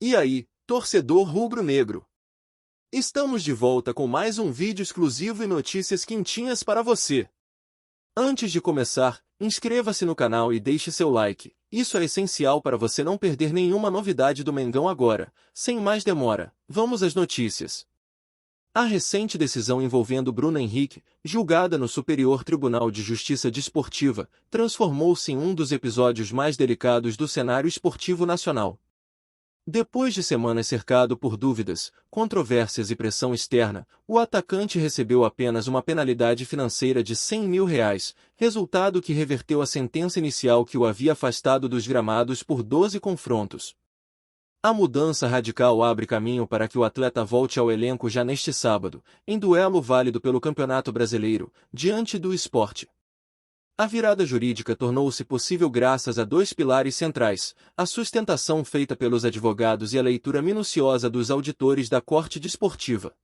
E aí, torcedor rubro-negro? Estamos de volta com mais um vídeo exclusivo e notícias quentinhas para você. Antes de começar, inscreva-se no canal e deixe seu like. Isso é essencial para você não perder nenhuma novidade do Mengão agora. Sem mais demora, vamos às notícias. A recente decisão envolvendo Bruno Henrique, julgada no Superior Tribunal de Justiça Desportiva, transformou-se em um dos episódios mais delicados do cenário esportivo nacional. Depois de semanas cercado por dúvidas, controvérsias e pressão externa, o atacante recebeu apenas uma penalidade financeira de R$100 mil, resultado que reverteu a sentença inicial que o havia afastado dos gramados por 12 confrontos. A mudança radical abre caminho para que o atleta volte ao elenco já neste sábado, em duelo válido pelo Campeonato Brasileiro, diante do Sport. A virada jurídica tornou-se possível graças a dois pilares centrais: a sustentação feita pelos advogados e a leitura minuciosa dos auditores da Corte Desportiva.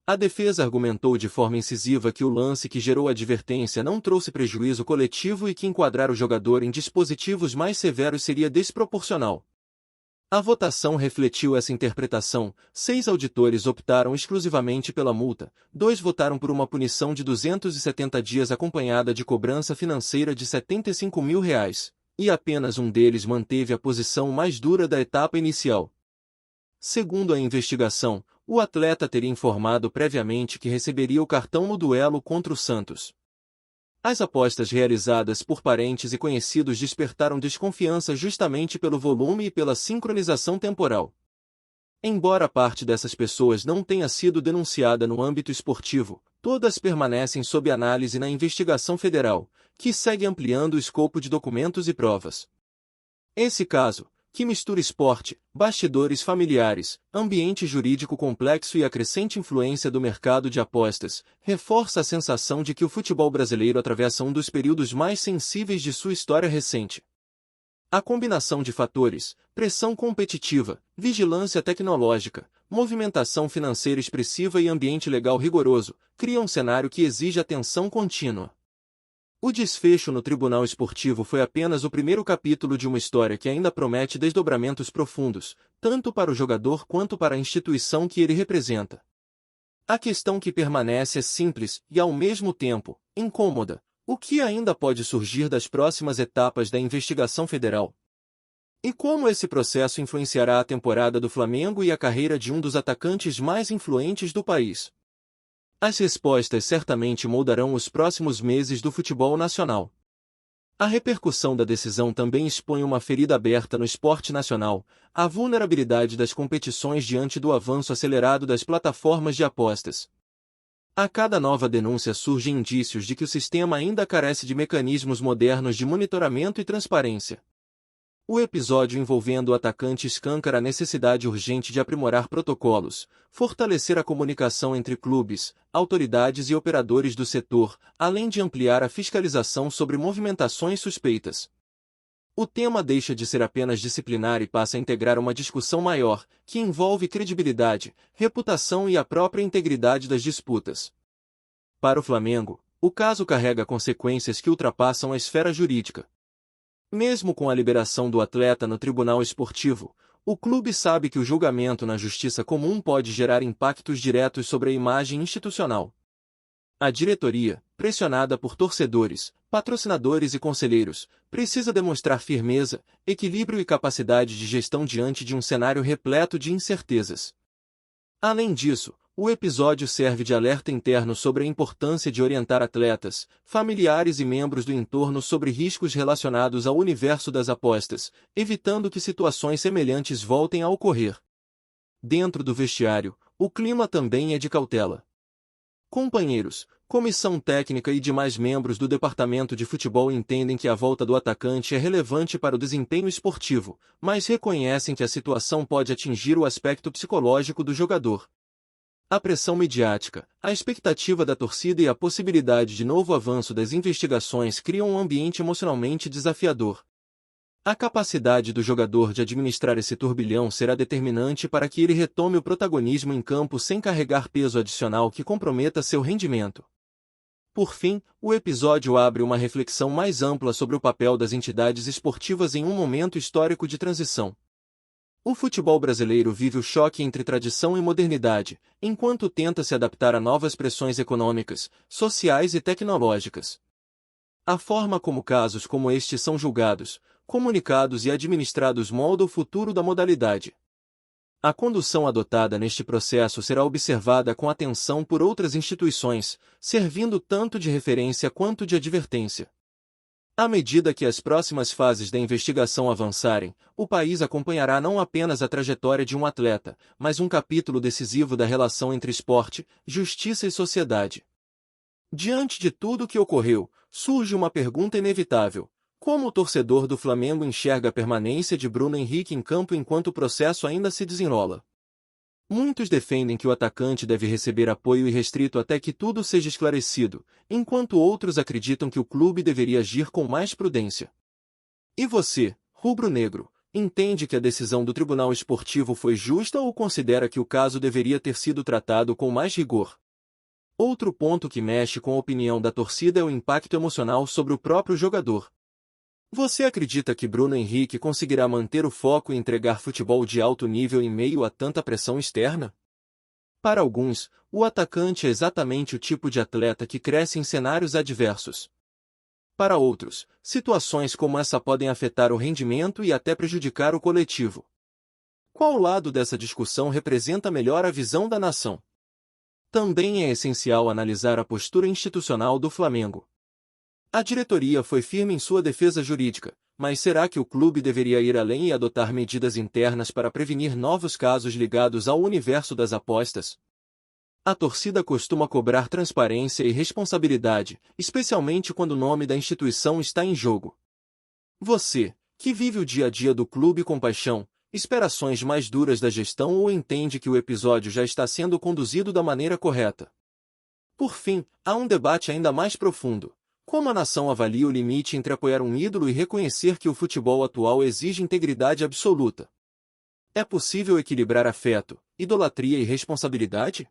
A defesa argumentou de forma incisiva que o lance que gerou a advertência não trouxe prejuízo coletivo e que enquadrar o jogador em dispositivos mais severos seria desproporcional. A votação refletiu essa interpretação. 6 auditores optaram exclusivamente pela multa, 2 votaram por uma punição de 270 dias acompanhada de cobrança financeira de R$75 mil, e apenas um deles manteve a posição mais dura da etapa inicial. Segundo a investigação, o atleta teria informado previamente que receberia o cartão no duelo contra o Santos. As apostas realizadas por parentes e conhecidos despertaram desconfiança justamente pelo volume e pela sincronização temporal. Embora parte dessas pessoas não tenha sido denunciada no âmbito esportivo, todas permanecem sob análise na investigação federal, que segue ampliando o escopo de documentos e provas. Esse caso, que mistura esporte, bastidores familiares, ambiente jurídico complexo e a crescente influência do mercado de apostas, reforça a sensação de que o futebol brasileiro atravessa um dos períodos mais sensíveis de sua história recente. A combinação de fatores, pressão competitiva, vigilância tecnológica, movimentação financeira expressiva e ambiente legal rigoroso, cria um cenário que exige atenção contínua. O desfecho no Tribunal Esportivo foi apenas o primeiro capítulo de uma história que ainda promete desdobramentos profundos, tanto para o jogador quanto para a instituição que ele representa. A questão que permanece é simples e, ao mesmo tempo, incômoda: o que ainda pode surgir das próximas etapas da investigação federal? E como esse processo influenciará a temporada do Flamengo e a carreira de um dos atacantes mais influentes do país? As respostas certamente moldarão os próximos meses do futebol nacional. A repercussão da decisão também expõe uma ferida aberta no esporte nacional: a vulnerabilidade das competições diante do avanço acelerado das plataformas de apostas. A cada nova denúncia surgem indícios de que o sistema ainda carece de mecanismos modernos de monitoramento e transparência. O episódio envolvendo o atacante escancara a necessidade urgente de aprimorar protocolos, fortalecer a comunicação entre clubes, autoridades e operadores do setor, além de ampliar a fiscalização sobre movimentações suspeitas. O tema deixa de ser apenas disciplinar e passa a integrar uma discussão maior, que envolve credibilidade, reputação e a própria integridade das disputas. Para o Flamengo, o caso carrega consequências que ultrapassam a esfera jurídica. Mesmo com a liberação do atleta no Tribunal Esportivo, o clube sabe que o julgamento na Justiça Comum pode gerar impactos diretos sobre a imagem institucional. A diretoria, pressionada por torcedores, patrocinadores e conselheiros, precisa demonstrar firmeza, equilíbrio e capacidade de gestão diante de um cenário repleto de incertezas. Além disso, o episódio serve de alerta interno sobre a importância de orientar atletas, familiares e membros do entorno sobre riscos relacionados ao universo das apostas, evitando que situações semelhantes voltem a ocorrer. Dentro do vestiário, o clima também é de cautela. Companheiros, comissão técnica e demais membros do departamento de futebol entendem que a volta do atacante é relevante para o desempenho esportivo, mas reconhecem que a situação pode atingir o aspecto psicológico do jogador. A pressão midiática, a expectativa da torcida e a possibilidade de novo avanço das investigações criam um ambiente emocionalmente desafiador. A capacidade do jogador de administrar esse turbilhão será determinante para que ele retome o protagonismo em campo sem carregar peso adicional que comprometa seu rendimento. Por fim, o episódio abre uma reflexão mais ampla sobre o papel das entidades esportivas em um momento histórico de transição. O futebol brasileiro vive o choque entre tradição e modernidade, enquanto tenta se adaptar a novas pressões econômicas, sociais e tecnológicas. A forma como casos como este são julgados, comunicados e administrados molda o futuro da modalidade. A condução adotada neste processo será observada com atenção por outras instituições, servindo tanto de referência quanto de advertência. À medida que as próximas fases da investigação avançarem, o país acompanhará não apenas a trajetória de um atleta, mas um capítulo decisivo da relação entre esporte, justiça e sociedade. Diante de tudo o que ocorreu, surge uma pergunta inevitável: como o torcedor do Flamengo enxerga a permanência de Bruno Henrique em campo enquanto o processo ainda se desenrola? Muitos defendem que o atacante deve receber apoio irrestrito até que tudo seja esclarecido, enquanto outros acreditam que o clube deveria agir com mais prudência. E você, rubro-negro, entende que a decisão do Tribunal Esportivo foi justa ou considera que o caso deveria ter sido tratado com mais rigor? Outro ponto que mexe com a opinião da torcida é o impacto emocional sobre o próprio jogador. Você acredita que Bruno Henrique conseguirá manter o foco e entregar futebol de alto nível em meio a tanta pressão externa? Para alguns, o atacante é exatamente o tipo de atleta que cresce em cenários adversos. Para outros, situações como essa podem afetar o rendimento e até prejudicar o coletivo. Qual lado dessa discussão representa melhor a visão da nação? Também é essencial analisar a postura institucional do Flamengo. A diretoria foi firme em sua defesa jurídica, mas será que o clube deveria ir além e adotar medidas internas para prevenir novos casos ligados ao universo das apostas? A torcida costuma cobrar transparência e responsabilidade, especialmente quando o nome da instituição está em jogo. Você, que vive o dia a dia do clube com paixão, espera ações mais duras da gestão ou entende que o episódio já está sendo conduzido da maneira correta? Por fim, há um debate ainda mais profundo. Como a nação avalia o limite entre apoiar um ídolo e reconhecer que o futebol atual exige integridade absoluta? É possível equilibrar afeto, idolatria e responsabilidade?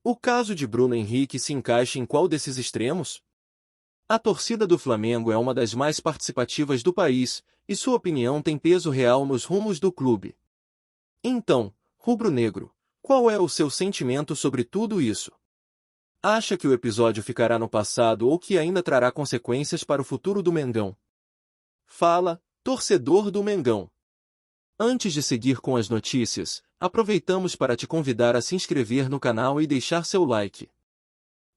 O caso de Bruno Henrique se encaixa em qual desses extremos? A torcida do Flamengo é uma das mais participativas do país, e sua opinião tem peso real nos rumos do clube. Então, rubro-negro, qual é o seu sentimento sobre tudo isso? Acha que o episódio ficará no passado ou que ainda trará consequências para o futuro do Mengão? Fala, torcedor do Mengão! Antes de seguir com as notícias, aproveitamos para te convidar a se inscrever no canal e deixar seu like.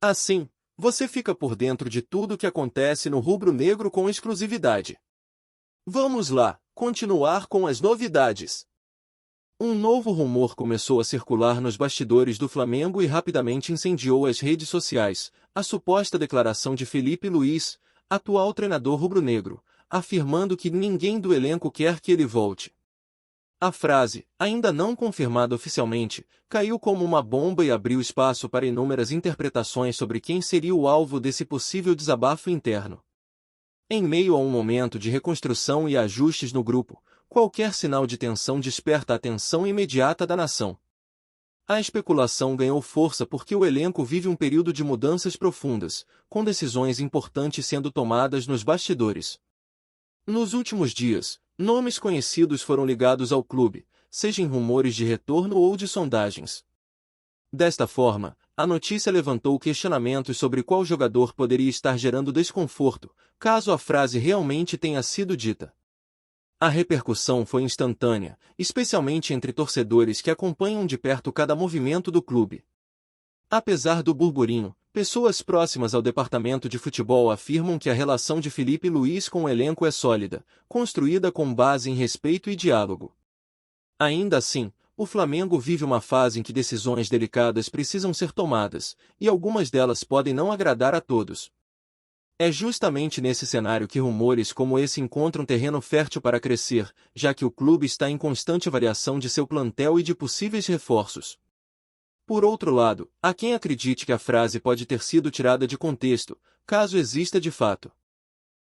Assim, você fica por dentro de tudo o que acontece no rubro-negro com exclusividade. Vamos lá, continuar com as novidades. Um novo rumor começou a circular nos bastidores do Flamengo e rapidamente incendiou as redes sociais: a suposta declaração de Felipe Luiz, atual treinador rubro-negro, afirmando que ninguém do elenco quer que ele volte. A frase, ainda não confirmada oficialmente, caiu como uma bomba e abriu espaço para inúmeras interpretações sobre quem seria o alvo desse possível desabafo interno. Em meio a um momento de reconstrução e ajustes no grupo, qualquer sinal de tensão desperta a atenção imediata da nação. A especulação ganhou força porque o elenco vive um período de mudanças profundas, com decisões importantes sendo tomadas nos bastidores. Nos últimos dias, nomes conhecidos foram ligados ao clube, seja em rumores de retorno ou de sondagens. Desta forma, a notícia levantou questionamentos sobre qual jogador poderia estar gerando desconforto, caso a frase realmente tenha sido dita. A repercussão foi instantânea, especialmente entre torcedores que acompanham de perto cada movimento do clube. Apesar do burburinho, pessoas próximas ao departamento de futebol afirmam que a relação de Felipe Luiz com o elenco é sólida, construída com base em respeito e diálogo. Ainda assim, o Flamengo vive uma fase em que decisões delicadas precisam ser tomadas, e algumas delas podem não agradar a todos. É justamente nesse cenário que rumores como esse encontram terreno fértil para crescer, já que o clube está em constante variação de seu plantel e de possíveis reforços. Por outro lado, há quem acredite que a frase pode ter sido tirada de contexto, caso exista de fato.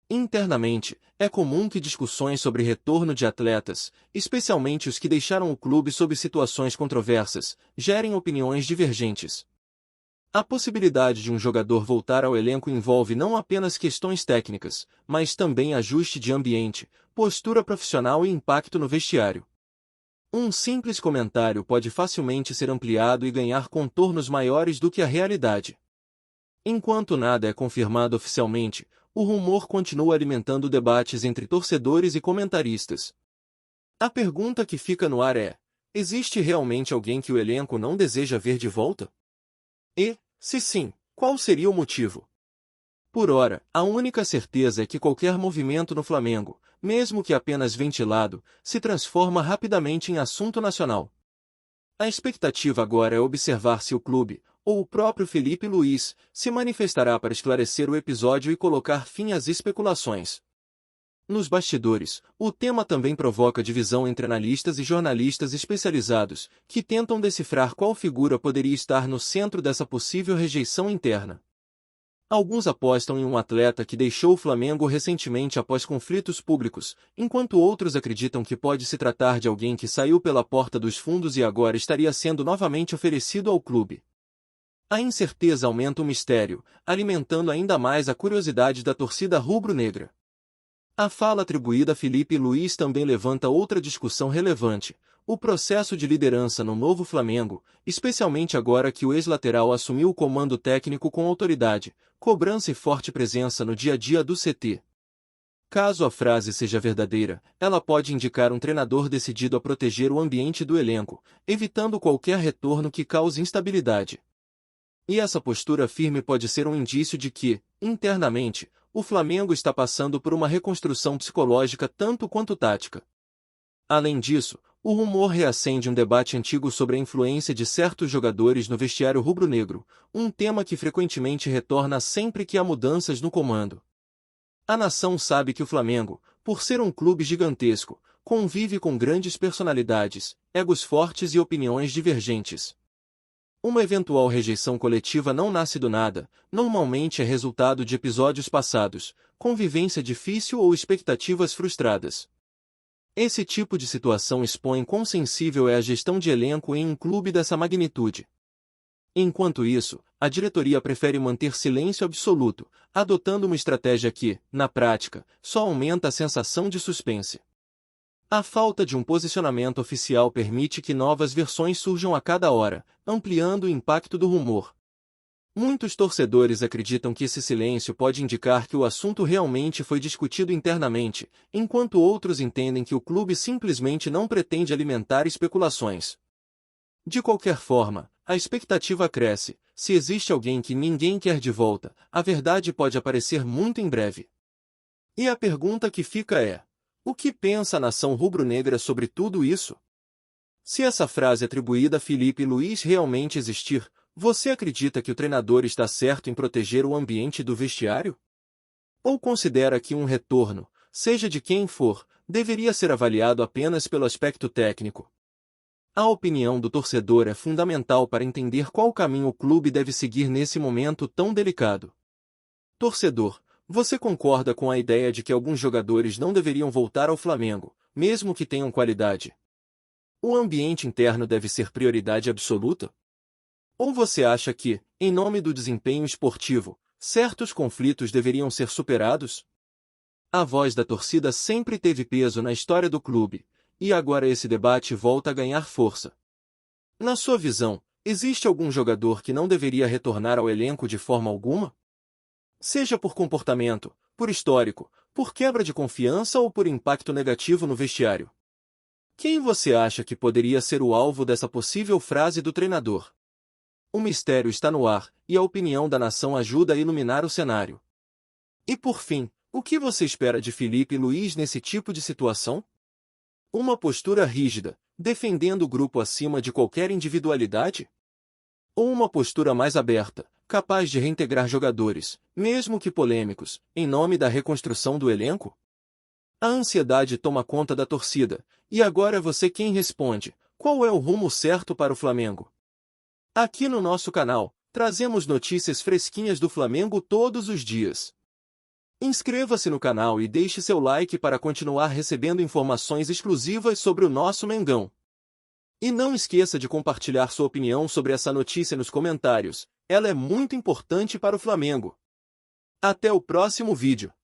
Internamente, é comum que discussões sobre retorno de atletas, especialmente os que deixaram o clube sob situações controversas, gerem opiniões divergentes. A possibilidade de um jogador voltar ao elenco envolve não apenas questões técnicas, mas também ajuste de ambiente, postura profissional e impacto no vestiário. Um simples comentário pode facilmente ser ampliado e ganhar contornos maiores do que a realidade. Enquanto nada é confirmado oficialmente, o rumor continua alimentando debates entre torcedores e comentaristas. A pergunta que fica no ar é: existe realmente alguém que o elenco não deseja ver de volta? E, se sim, qual seria o motivo? Por ora, a única certeza é que qualquer movimento no Flamengo, mesmo que apenas ventilado, se transforma rapidamente em assunto nacional. A expectativa agora é observar se o clube, ou o próprio Felipe Luiz, se manifestará para esclarecer o episódio e colocar fim às especulações. Nos bastidores, o tema também provoca divisão entre analistas e jornalistas especializados, que tentam decifrar qual figura poderia estar no centro dessa possível rejeição interna. Alguns apostam em um atleta que deixou o Flamengo recentemente após conflitos públicos, enquanto outros acreditam que pode se tratar de alguém que saiu pela porta dos fundos e agora estaria sendo novamente oferecido ao clube. A incerteza aumenta o mistério, alimentando ainda mais a curiosidade da torcida rubro-negra. A fala atribuída a Felipe Luiz também levanta outra discussão relevante: o processo de liderança no novo Flamengo, especialmente agora que o ex-lateral assumiu o comando técnico com autoridade, cobrança e forte presença no dia a dia do CT. Caso a frase seja verdadeira, ela pode indicar um treinador decidido a proteger o ambiente do elenco, evitando qualquer retorno que cause instabilidade. E essa postura firme pode ser um indício de que, internamente, o Flamengo está passando por uma reconstrução psicológica tanto quanto tática. Além disso, o rumor reacende um debate antigo sobre a influência de certos jogadores no vestiário rubro-negro, um tema que frequentemente retorna sempre que há mudanças no comando. A nação sabe que o Flamengo, por ser um clube gigantesco, convive com grandes personalidades, egos fortes e opiniões divergentes. Uma eventual rejeição coletiva não nasce do nada, normalmente é resultado de episódios passados, convivência difícil ou expectativas frustradas. Esse tipo de situação expõe quão sensível é a gestão de elenco em um clube dessa magnitude. Enquanto isso, a diretoria prefere manter silêncio absoluto, adotando uma estratégia que, na prática, só aumenta a sensação de suspense. A falta de um posicionamento oficial permite que novas versões surjam a cada hora, ampliando o impacto do rumor. Muitos torcedores acreditam que esse silêncio pode indicar que o assunto realmente foi discutido internamente, enquanto outros entendem que o clube simplesmente não pretende alimentar especulações. De qualquer forma, a expectativa cresce: se existe alguém que ninguém quer de volta, a verdade pode aparecer muito em breve. E a pergunta que fica é: o que pensa a nação rubro-negra sobre tudo isso? Se essa frase atribuída a Felipe Luiz realmente existir, você acredita que o treinador está certo em proteger o ambiente do vestiário? Ou considera que um retorno, seja de quem for, deveria ser avaliado apenas pelo aspecto técnico? A opinião do torcedor é fundamental para entender qual caminho o clube deve seguir nesse momento tão delicado. Torcedor, você concorda com a ideia de que alguns jogadores não deveriam voltar ao Flamengo, mesmo que tenham qualidade? O ambiente interno deve ser prioridade absoluta? Ou você acha que, em nome do desempenho esportivo, certos conflitos deveriam ser superados? A voz da torcida sempre teve peso na história do clube, e agora esse debate volta a ganhar força. Na sua visão, existe algum jogador que não deveria retornar ao elenco de forma alguma? Seja por comportamento, por histórico, por quebra de confiança ou por impacto negativo no vestiário. Quem você acha que poderia ser o alvo dessa possível frase do treinador? O mistério está no ar, e a opinião da nação ajuda a iluminar o cenário. E por fim, o que você espera de Felipe Luiz nesse tipo de situação? Uma postura rígida, defendendo o grupo acima de qualquer individualidade? Ou uma postura mais aberta, capaz de reintegrar jogadores, mesmo que polêmicos, em nome da reconstrução do elenco? A ansiedade toma conta da torcida, e agora é você quem responde: qual é o rumo certo para o Flamengo? Aqui no nosso canal, trazemos notícias fresquinhas do Flamengo todos os dias. Inscreva-se no canal e deixe seu like para continuar recebendo informações exclusivas sobre o nosso Mengão. E não esqueça de compartilhar sua opinião sobre essa notícia nos comentários, ela é muito importante para o Flamengo. Até o próximo vídeo.